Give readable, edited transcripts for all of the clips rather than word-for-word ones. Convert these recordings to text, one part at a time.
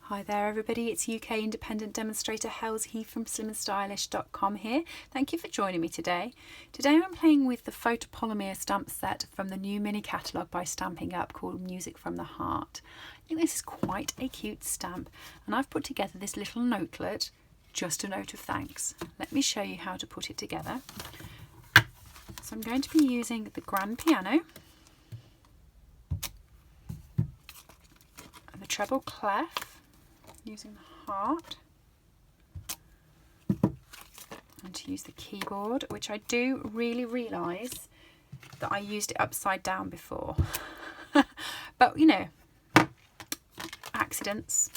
Hi there everybody, it's UK independent demonstrator Hells Heath from slimandstylish.com here. Thank you for joining me today. Today I'm playing with the photopolymer stamp set from the new mini catalogue by Stampin' Up called Music from the Heart. I think this is quite a cute stamp and I've put together this little notelet, just a note of thanks. Let me show you how to put it together. So I'm going to be using the grand piano, the treble clef, using the heart, and to use the keyboard, which I do really realise that I used it upside down before. But you know, accidents.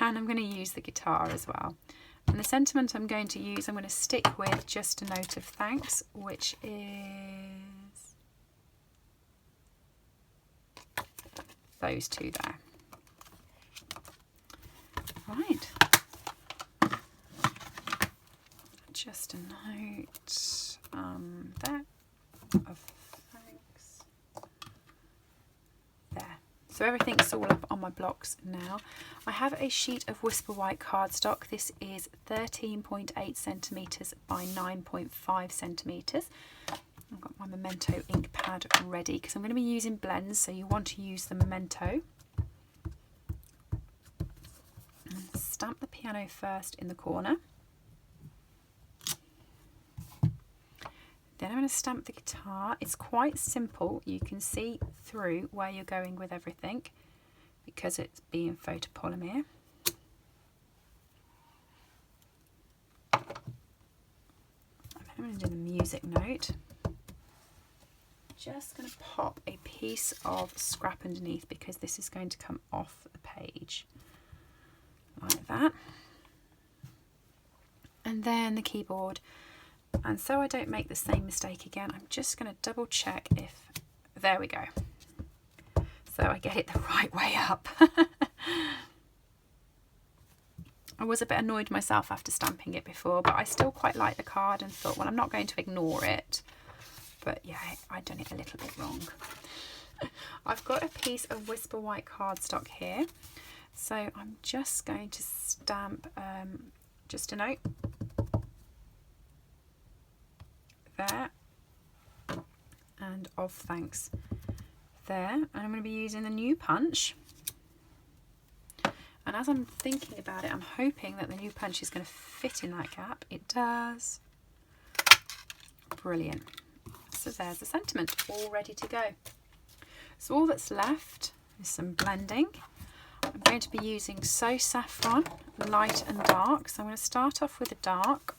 And I'm going to use the guitar as well. And the sentiment I'm going to use, I'm going to stick with just a note of thanks, which is those two there. Right, just a note there of thanks. There. So everything's all up on my blocks now. I have a sheet of Whisper White cardstock. This is 13.8 centimetres by 9.5 centimetres. I've got my Memento ink pad ready because I'm going to be using blends, so you want to use the Memento. Stamp the piano first in the corner. Then I'm going to stamp the guitar. It's quite simple. You can see through where you're going with everything because it's being photopolymer. And then I'm going to do the music note. Just going to pop a piece of scrap underneath because this is going to come off the page. Like that, and then the keyboard. And so I don't make the same mistake again, I'm just going to double check if, there we go, so I get it the right way up. I was a bit annoyed myself after stamping it before, but I still quite like the card and thought, well, I'm not going to ignore it, but yeah, I've done it a little bit wrong. I've got a piece of Whisper White cardstock here. So I'm just going to stamp just a note there and of thanks there. And I'm going to be using the new punch. And as I'm thinking about it, I'm hoping that the new punch is going to fit in that gap. It does. Brilliant. So there's the sentiment all ready to go. So all that's left is some blending. I'm going to be using So Saffron, light and dark. So I'm going to start off with the dark.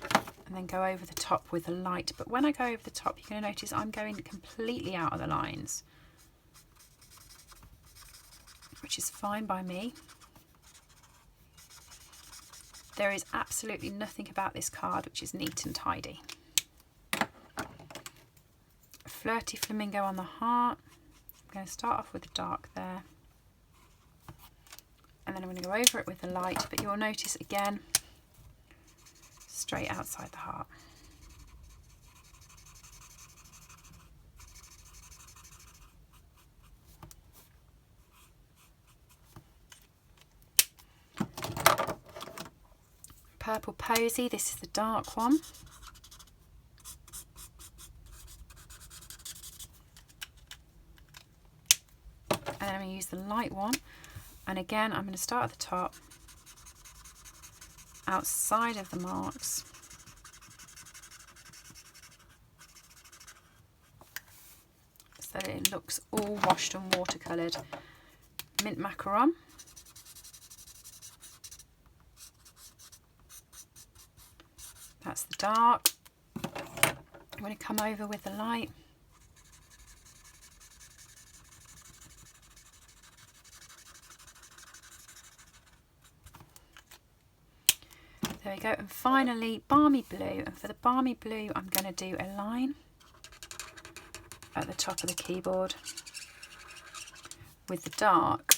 And then go over the top with the light. But when I go over the top, you're going to notice I'm going completely out of the lines, which is fine by me. There is absolutely nothing about this card which is neat and tidy. Flirty flamingo on the heart. I'm going to start off with the dark there, and then I'm going to go over it with the light, but you'll notice again straight outside the heart. Purple Posy, this is the dark one. And then I'm going to use the light one, and again I'm going to start at the top, outside of the marks, so that it looks all washed and watercoloured. Mint macaron, that's the dark. I'm going to come over with the light. There we go, and finally Balmy Blue, and for the Balmy Blue I'm going to do a line at the top of the keyboard with the dark,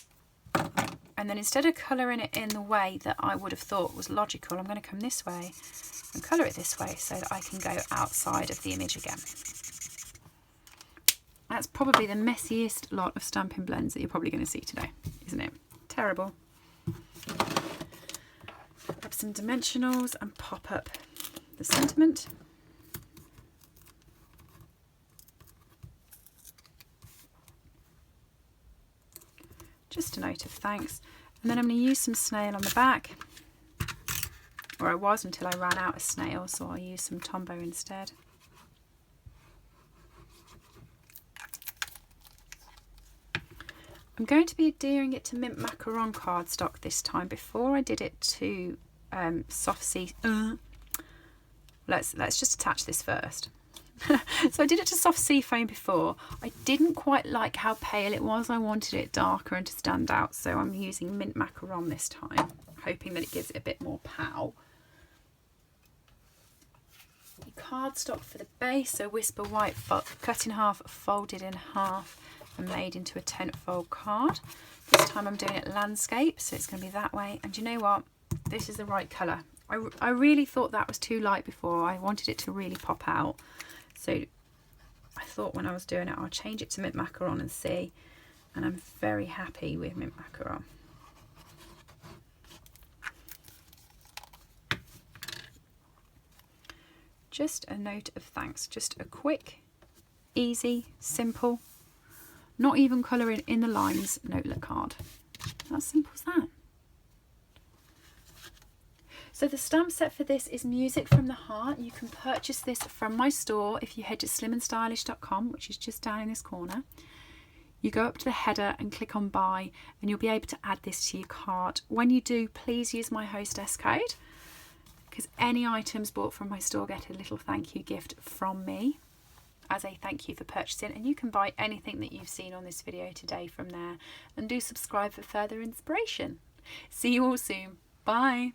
and then instead of colouring it in the way that I would have thought was logical, I'm going to come this way and colour it this way so that I can go outside of the image again. That's probably the messiest lot of stamping blends that you're probably going to see today, isn't it? Terrible. Grab some dimensionals and pop up the sentiment. Just a note of thanks. And then I'm going to use some snail on the back. Or I was until I ran out of snail, so I'll use some Tombow instead. I'm going to be adhering it to mint macaron cardstock this time. Before I did it to soft sea. Let's just attach this first. So I did it to soft sea foam before. I didn't quite like how pale it was. I wanted it darker and to stand out, so I'm using mint macaron this time, hoping that it gives it a bit more pow. The cardstock for the base, so Whisper White cut in half, folded in half and made into a 10-fold card. This time I'm doing it landscape, so it's going to be that way. And you know what? This is the right colour. I really thought that was too light before. I wanted it to really pop out. So I thought when I was doing it, I'll change it to mint macaron and see. And I'm very happy with mint macaron. Just a note of thanks. Just a quick, easy, simple, not even colouring in the lines notelet card. How simple as that? So the stamp set for this is Music from the Heart. You can purchase this from my store if you head to slimandstylish.com, which is just down in this corner. You go up to the header and click on buy, and you'll be able to add this to your cart. When you do, please use my hostess code, because any items bought from my store get a little thank you gift from me as a thank you for purchasing. And you can buy anything that you've seen on this video today from there, and do subscribe for further inspiration. See you all soon. Bye.